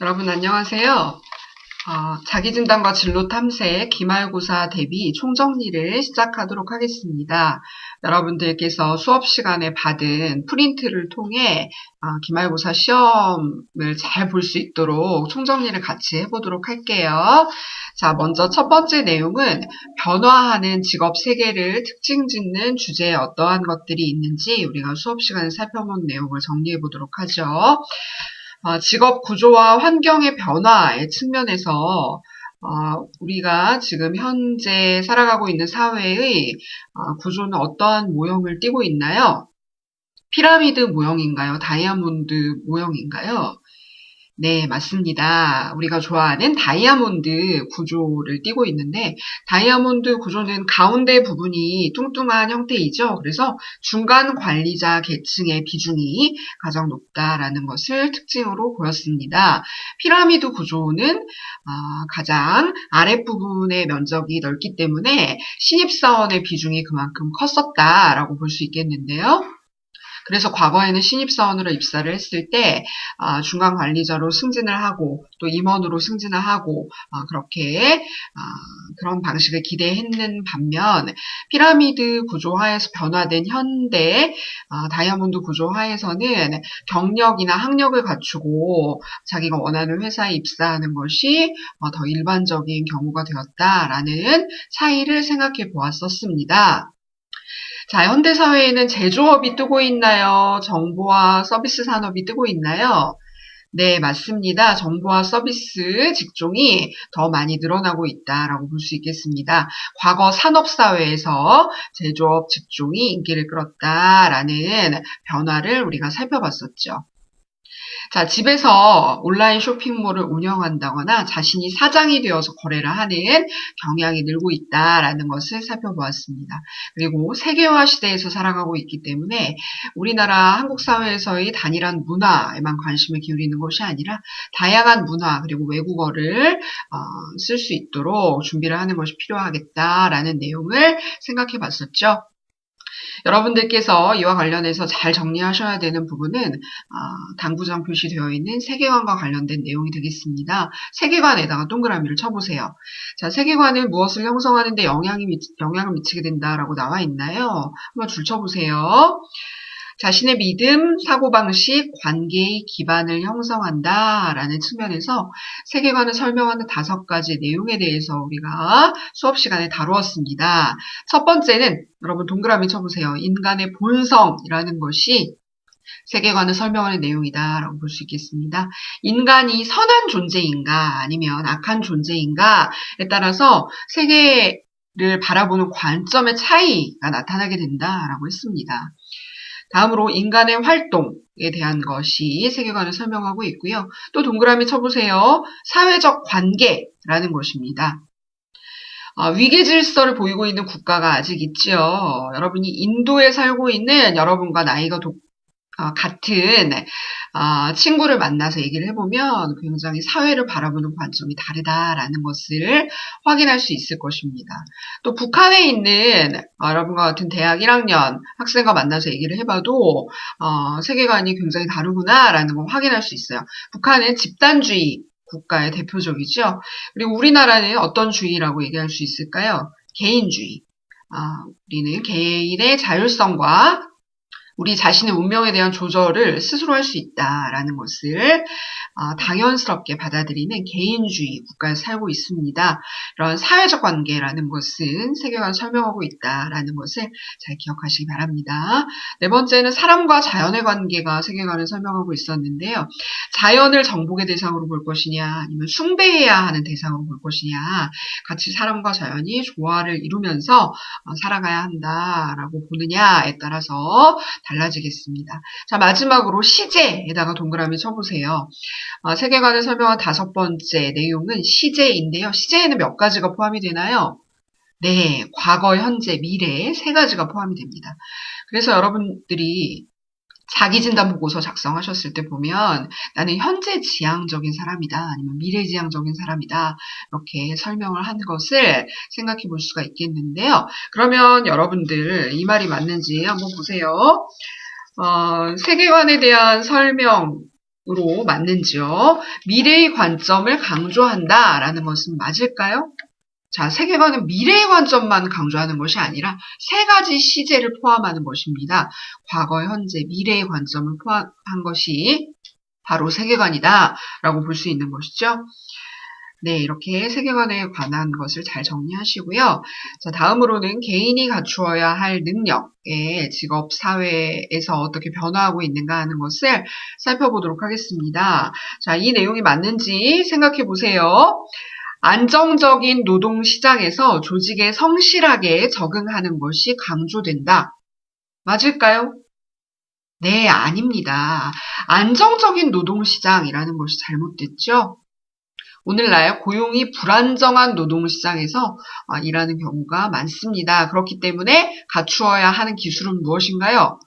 여러분 안녕하세요. 자기진단과 진로 탐색 기말고사 대비 총정리를 시작하도록 하겠습니다. 여러분들께서 수업 시간에 받은 프린트를 통해 기말고사 시험을 잘 볼 수 있도록 총정리를 같이 해보도록 할게요. 자, 먼저 첫 번째 내용은 변화하는 직업 세계를 특징 짓는 주제에 어떠한 것들이 있는지 우리가 수업 시간에 살펴본 내용을 정리해 보도록 하죠. 직업 구조와 환경의 변화의 측면에서 우리가 지금 현재 살아가고 있는 사회의 구조는 어떠한 모형을 띠고 있나요? 피라미드 모형인가요? 다이아몬드 모형인가요? 네, 맞습니다. 우리가 좋아하는 다이아몬드 구조를 띠고 있는데 다이아몬드 구조는 가운데 부분이 뚱뚱한 형태이죠. 그래서 중간 관리자 계층의 비중이 가장 높다라는 것을 특징으로 보였습니다. 피라미드 구조는 가장 아랫부분의 면적이 넓기 때문에 신입사원의 비중이 그만큼 컸었다라고 볼 수 있겠는데요. 그래서 과거에는 신입사원으로 입사를 했을 때 중간 관리자로 승진을 하고 또 임원으로 승진을 하고 그렇게 그런 방식을 기대했는 반면 피라미드 구조하에서 변화된 현대 다이아몬드 구조하에서는 경력이나 학력을 갖추고 자기가 원하는 회사에 입사하는 것이 더 일반적인 경우가 되었다라는 차이를 생각해 보았었습니다. 자, 현대사회에는 제조업이 뜨고 있나요? 정보화 서비스 산업이 뜨고 있나요? 네, 맞습니다. 정보화 서비스 직종이 더 많이 늘어나고 있다라고 볼 수 있겠습니다. 과거 산업사회에서 제조업 직종이 인기를 끌었다라는 변화를 우리가 살펴봤었죠. 자, 집에서 온라인 쇼핑몰을 운영한다거나 자신이 사장이 되어서 거래를 하는 경향이 늘고 있다라는 것을 살펴보았습니다. 그리고 세계화 시대에서 살아가고 있기 때문에 우리나라 한국 사회에서의 단일한 문화에만 관심을 기울이는 것이 아니라 다양한 문화 그리고 외국어를 쓸 수 있도록 준비를 하는 것이 필요하겠다라는 내용을 생각해 봤었죠. 여러분들께서 이와 관련해서 잘 정리하셔야 되는 부분은 당구장 표시되어 있는 세계관과 관련된 내용이 되겠습니다. 세계관에다가 동그라미를 쳐보세요. 자, 세계관은 무엇을 형성하는 데 영향을 미치게 된다라고 나와 있나요? 한번 줄쳐보세요. 자신의 믿음, 사고방식, 관계의 기반을 형성한다라는 측면에서 세계관을 설명하는 5가지 내용에 대해서 우리가 수업 시간에 다루었습니다. 첫 번째는 여러분 동그라미 쳐보세요. 인간의 본성이라는 것이 세계관을 설명하는 내용이다라고 볼 수 있겠습니다. 인간이 선한 존재인가 아니면 악한 존재인가에 따라서 세계를 바라보는 관점의 차이가 나타나게 된다라고 했습니다. 다음으로 인간의 활동에 대한 것이 세계관을 설명하고 있고요. 또 동그라미 쳐보세요. 사회적 관계라는 것입니다. 위계 질서를 보이고 있는 국가가 아직 있죠. 여러분이 인도에 살고 있는 여러분과 나이가 같은 친구를 만나서 얘기를 해보면 굉장히 사회를 바라보는 관점이 다르다라는 것을 확인할 수 있을 것입니다. 또 북한에 있는 여러분과 같은 대학 1학년 학생과 만나서 얘기를 해봐도 세계관이 굉장히 다르구나라는 걸 확인할 수 있어요. 북한은 집단주의 국가의 대표적이죠. 그리고 우리나라는 어떤 주의라고 얘기할 수 있을까요? 개인주의. 우리는 개인의 자율성과 우리 자신의 운명에 대한 조절을 스스로 할 수 있다라는 것을 당연스럽게 받아들이는 개인주의 국가에 살고 있습니다. 이런 사회적 관계라는 것은 세계관을 설명하고 있다라는 것을 잘 기억하시기 바랍니다. 네 번째는 사람과 자연의 관계가 세계관을 설명하고 있었는데요. 자연을 정복의 대상으로 볼 것이냐 아니면 숭배해야 하는 대상으로 볼 것이냐 같이 사람과 자연이 조화를 이루면서 살아가야 한다라고 보느냐에 따라서 달라지겠습니다. 자, 마지막으로 시제에다가 동그라미 쳐보세요. 세계관을 설명한 5번째 내용은 시제인데요. 시제에는 몇 가지가 포함이 되나요? 네, 과거, 현재, 미래 3가지가 포함이 됩니다. 그래서 여러분들이 자기진단 보고서 작성하셨을 때 보면 나는 현재 지향적인 사람이다 아니면 미래 지향적인 사람이다 이렇게 설명을 하는 것을 생각해 볼 수가 있겠는데요. 그러면 여러분들 이 말이 맞는지 한번 보세요. 세계관에 대한 설명 으로 맞는지요? 미래의 관점을 강조한다 라는 것은 맞을까요? 자, 세계관은 미래의 관점만 강조하는 것이 아니라 세 가지 시제를 포함하는 것입니다. 과거, 현재, 미래의 관점을 포함한 것이 바로 세계관이다 라고 볼 수 있는 것이죠. 네, 이렇게 세계관에 관한 것을 잘 정리하시고요. 자, 다음으로는 개인이 갖추어야 할 능력의 직업 사회에서 어떻게 변화하고 있는가 하는 것을 살펴보도록 하겠습니다. 자, 이 내용이 맞는지 생각해 보세요. 안정적인 노동시장에서 조직에 성실하게 적응하는 것이 강조된다. 맞을까요? 네, 아닙니다. 안정적인 노동시장이라는 것이 잘못됐죠? 오늘날 고용이 불안정한 노동시장에서 일하는 경우가 많습니다. 그렇기 때문에 갖추어야 하는 기술은 무엇인가요?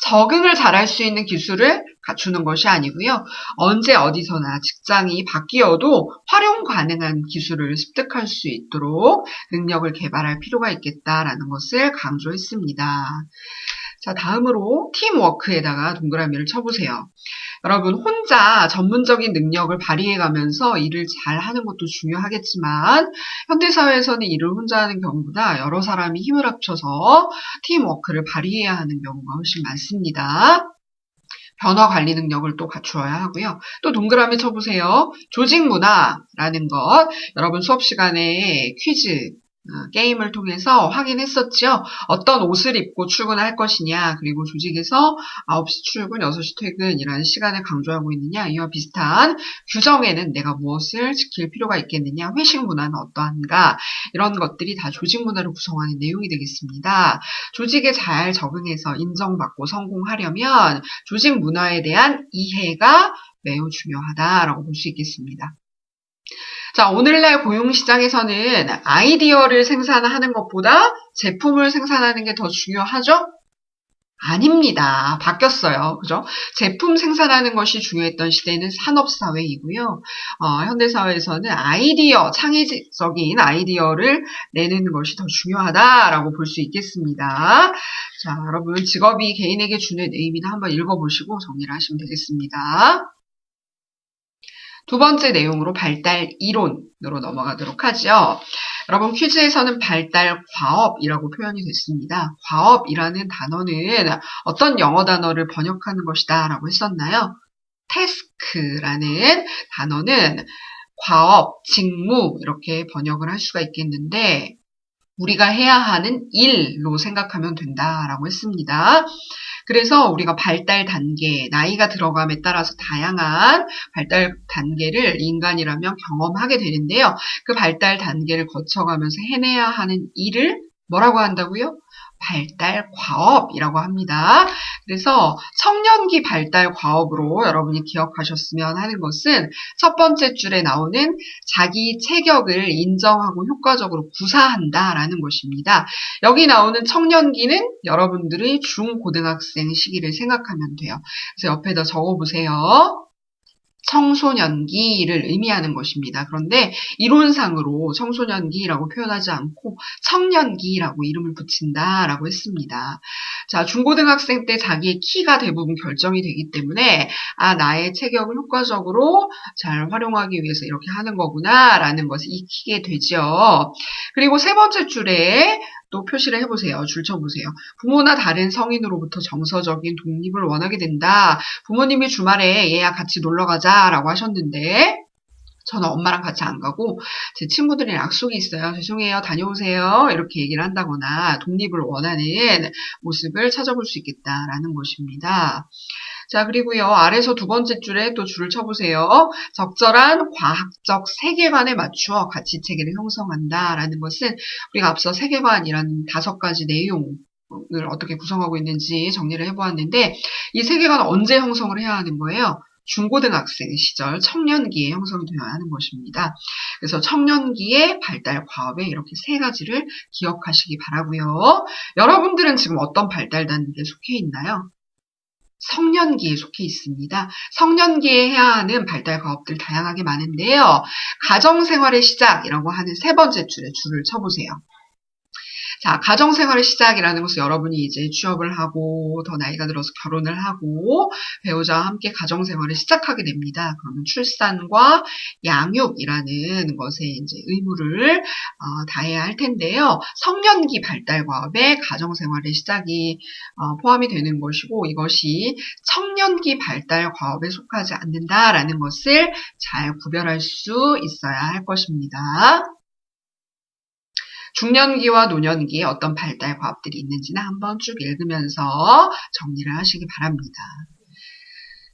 적응을 잘할 수 있는 기술을 갖추는 것이 아니고요. 언제 어디서나 직장이 바뀌어도 활용 가능한 기술을 습득할 수 있도록 능력을 개발할 필요가 있겠다라는 것을 강조했습니다. 자, 다음으로 팀워크에다가 동그라미를 쳐보세요. 여러분, 혼자 전문적인 능력을 발휘해가면서 일을 잘 하는 것도 중요하겠지만 현대사회에서는 일을 혼자 하는 경우보다 여러 사람이 힘을 합쳐서 팀워크를 발휘해야 하는 경우가 훨씬 많습니다. 변화 관리 능력을 또 갖추어야 하고요. 또 동그라미 쳐보세요. 조직 문화라는 것, 여러분 수업 시간에 퀴즈, 게임을 통해서 확인했었죠. 어떤 옷을 입고 출근할 것이냐, 그리고 조직에서 9시 출근, 6시 퇴근이라는 시간을 강조하고 있느냐, 이와 비슷한 규정에는 내가 무엇을 지킬 필요가 있겠느냐, 회식 문화는 어떠한가, 이런 것들이 다 조직 문화를 구성하는 내용이 되겠습니다. 조직에 잘 적응해서 인정받고 성공하려면 조직 문화에 대한 이해가 매우 중요하다라고 볼 수 있겠습니다. 자, 오늘날 고용시장에서는 아이디어를 생산하는 것보다 제품을 생산하는 게 더 중요하죠? 아닙니다. 바뀌었어요. 그죠? 제품 생산하는 것이 중요했던 시대는 산업사회이고요. 현대사회에서는 아이디어, 창의적인 아이디어를 내는 것이 더 중요하다라고 볼 수 있겠습니다. 자, 여러분 직업이 개인에게 주는 의미는 한번 읽어보시고 정리를 하시면 되겠습니다. 두 번째 내용으로 발달 이론으로 넘어가도록 하죠. 여러분 퀴즈에서는 발달 과업이라고 표현이 됐습니다. 과업이라는 단어는 어떤 영어 단어를 번역하는 것이다 라고 했었나요? 태스크라는 단어는 과업, 직무 이렇게 번역을 할 수가 있겠는데 우리가 해야 하는 일로 생각하면 된다라고 했습니다. 그래서 우리가 발달 단계, 나이가 들어감에 따라서 다양한 발달 단계를 인간이라면 경험하게 되는데요. 그 발달 단계를 거쳐가면서 해내야 하는 일을 뭐라고 한다고요? 발달 과업이라고 합니다. 그래서 청년기 발달 과업으로 여러분이 기억하셨으면 하는 것은 첫 번째 줄에 나오는 자기 체격을 인정하고 효과적으로 구사한다라는 것입니다. 여기 나오는 청년기는 여러분들의 중고등학생 시기를 생각하면 돼요. 그래서 옆에다 적어보세요. 청소년기를 의미하는 것입니다. 그런데 이론상으로 청소년기라고 표현하지 않고 청년기라고 이름을 붙인다라고 했습니다. 자, 중고등학생 때 자기의 키가 대부분 결정이 되기 때문에 나의 체격을 효과적으로 잘 활용하기 위해서 이렇게 하는 거구나 라는 것을 익히게 되죠. 그리고 세 번째 줄에 또 표시를 해보세요. 줄 쳐보세요. 부모나 다른 성인으로부터 정서적인 독립을 원하게 된다. 부모님이 주말에 얘야 같이 놀러 가자 라고 하셨는데 저는 엄마랑 같이 안 가고 제 친구들이랑 약속이 있어요. 죄송해요. 다녀오세요. 이렇게 얘기를 한다거나 독립을 원하는 모습을 찾아볼 수 있겠다라는 것입니다. 자, 그리고요. 아래서 두 번째 줄에 또 줄을 쳐보세요. 적절한 과학적 세계관에 맞추어 가치체계를 형성한다라는 것은 우리가 앞서 세계관이라는 5가지 내용을 어떻게 구성하고 있는지 정리를 해보았는데 이 세계관은 언제 형성을 해야 하는 거예요? 중고등학생 시절 청년기에 형성이 되어야 하는 것입니다. 그래서 청년기의 발달 과업에 이렇게 3가지를 기억하시기 바라고요. 여러분들은 지금 어떤 발달 단계에 속해 있나요? 성년기에 속해 있습니다. 성년기에 해야 하는 발달 과업들 다양하게 많은데요. 가정생활의 시작이라고 하는 세 번째 줄에 줄을 쳐보세요. 자, 가정생활의 시작이라는 것은 여러분이 이제 취업을 하고 더 나이가 들어서 결혼을 하고 배우자와 함께 가정생활을 시작하게 됩니다. 그러면 출산과 양육이라는 것에 이제 의무를 다해야 할 텐데요. 성년기 발달 과업에 가정생활의 시작이 포함이 되는 것이고 이것이 청년기 발달 과업에 속하지 않는다라는 것을 잘 구별할 수 있어야 할 것입니다. 중년기와 노년기에 어떤 발달 과업들이 있는지는 한번 쭉 읽으면서 정리를 하시기 바랍니다.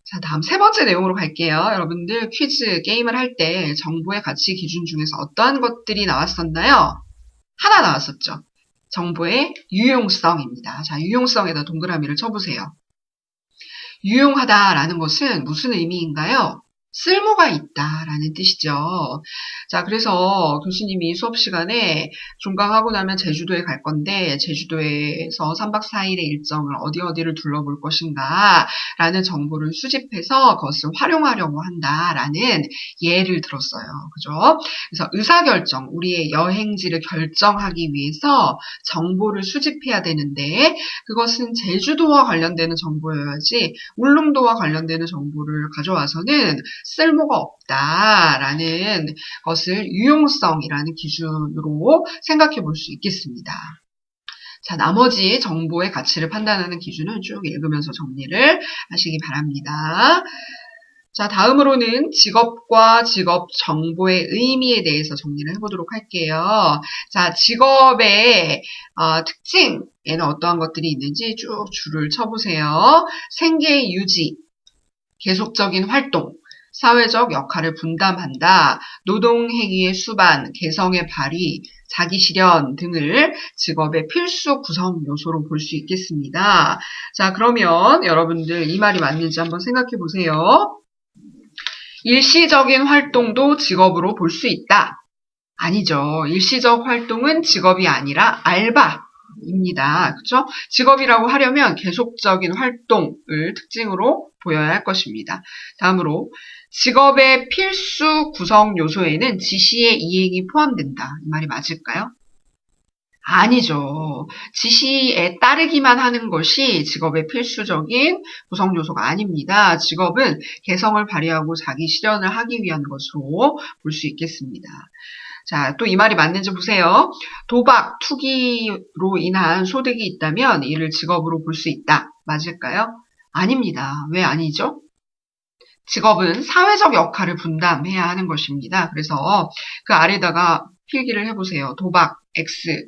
자, 다음 세 번째 내용으로 갈게요. 여러분들 퀴즈 게임을 할 때 정보의 가치 기준 중에서 어떠한 것들이 나왔었나요? 하나 나왔었죠. 정보의 유용성입니다. 자, 유용성에다 동그라미를 쳐보세요. 유용하다라는 것은 무슨 의미인가요? 쓸모가 있다라는 뜻이죠. 자, 그래서 교수님이 수업 시간에 종강하고 나면 제주도에 갈 건데 제주도에서 3박 4일의 일정을 어디를 둘러볼 것인가 라는 정보를 수집해서 그것을 활용하려고 한다라는 예를 들었어요. 그죠? 그래서 의사결정, 우리의 여행지를 결정하기 위해서 정보를 수집해야 되는데 그것은 제주도와 관련되는 정보여야지 울릉도와 관련되는 정보를 가져와서는 쓸모가 없다라는 것을 유용성이라는 기준으로 생각해 볼 수 있겠습니다. 자, 나머지 정보의 가치를 판단하는 기준은 쭉 읽으면서 정리를 하시기 바랍니다. 자, 다음으로는 직업과 직업 정보의 의미에 대해서 정리를 해보도록 할게요. 자, 직업의 특징에는 어떠한 것들이 있는지 쭉 줄을 쳐보세요. 생계 유지, 계속적인 활동, 사회적 역할을 분담한다, 노동행위의 수반, 개성의 발휘, 자기실현 등을 직업의 필수 구성 요소로 볼 수 있겠습니다. 자, 그러면 여러분들 이 말이 맞는지 한번 생각해 보세요. 일시적인 활동도 직업으로 볼 수 있다. 아니죠. 일시적 활동은 직업이 아니라 알바입니다. 그렇죠? 직업이라고 하려면 계속적인 활동을 특징으로 보여야 할 것입니다. 다음으로 직업의 필수 구성 요소에는 지시의 이행이 포함된다. 이 말이 맞을까요? 아니죠. 지시에 따르기만 하는 것이 직업의 필수적인 구성 요소가 아닙니다. 직업은 개성을 발휘하고 자기 실현을 하기 위한 것으로 볼 수 있겠습니다. 자, 또 이 말이 맞는지 보세요. 도박, 투기로 인한 소득이 있다면 이를 직업으로 볼 수 있다. 맞을까요? 아닙니다. 왜 아니죠? 직업은 사회적 역할을 분담해야 하는 것입니다. 그래서 그 아래다가 필기를 해보세요. 도박 X,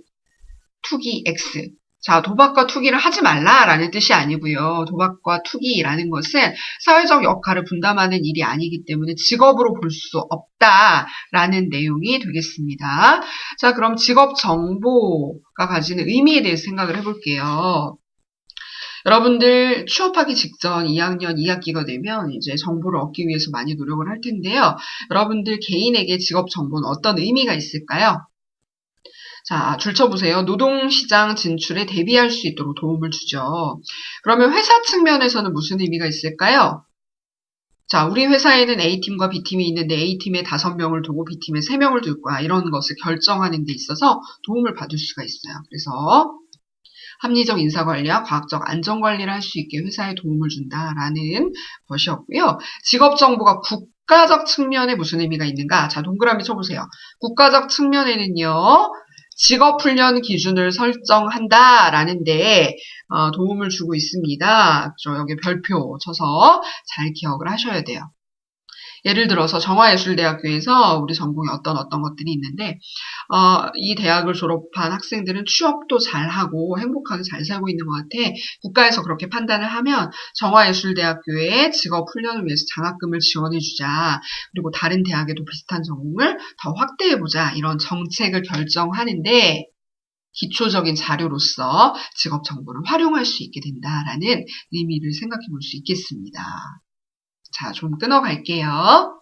투기 X. 자, 도박과 투기를 하지 말라라는 뜻이 아니고요. 도박과 투기라는 것은 사회적 역할을 분담하는 일이 아니기 때문에 직업으로 볼 수 없다라는 내용이 되겠습니다. 자, 그럼 직업 정보가 가지는 의미에 대해서 생각을 해볼게요. 여러분들 취업하기 직전 2학년 2학기가 되면 이제 정보를 얻기 위해서 많이 노력을 할 텐데요. 여러분들 개인에게 직업 정보는 어떤 의미가 있을까요? 자, 줄 쳐보세요. 노동시장 진출에 대비할 수 있도록 도움을 주죠. 그러면 회사 측면에서는 무슨 의미가 있을까요? 자, 우리 회사에는 A팀과 B팀이 있는데 A팀에 5명을 두고 B팀에 3명을 둘 거야. 이런 것을 결정하는 데 있어서 도움을 받을 수가 있어요. 그래서 합리적 인사관리와 과학적 안전관리를 할 수 있게 회사에 도움을 준다라는 것이었고요. 직업정보가 국가적 측면에 무슨 의미가 있는가? 자, 동그라미 쳐보세요. 국가적 측면에는요. 직업훈련 기준을 설정한다라는 데 도움을 주고 있습니다. 여기 별표 쳐서 잘 기억을 하셔야 돼요. 예를 들어서 정화예술대학교에서 우리 전공에 어떤 것들이 있는데 이 대학을 졸업한 학생들은 취업도 잘하고 행복하게 잘 살고 있는 것 같아. 국가에서 그렇게 판단을 하면 정화예술대학교에 직업훈련을 위해서 장학금을 지원해주자. 그리고 다른 대학에도 비슷한 전공을 더 확대해보자. 이런 정책을 결정하는데 기초적인 자료로서 직업 정보를 활용할 수 있게 된다라는 의미를 생각해 볼 수 있겠습니다. 자, 좀 끊어갈게요.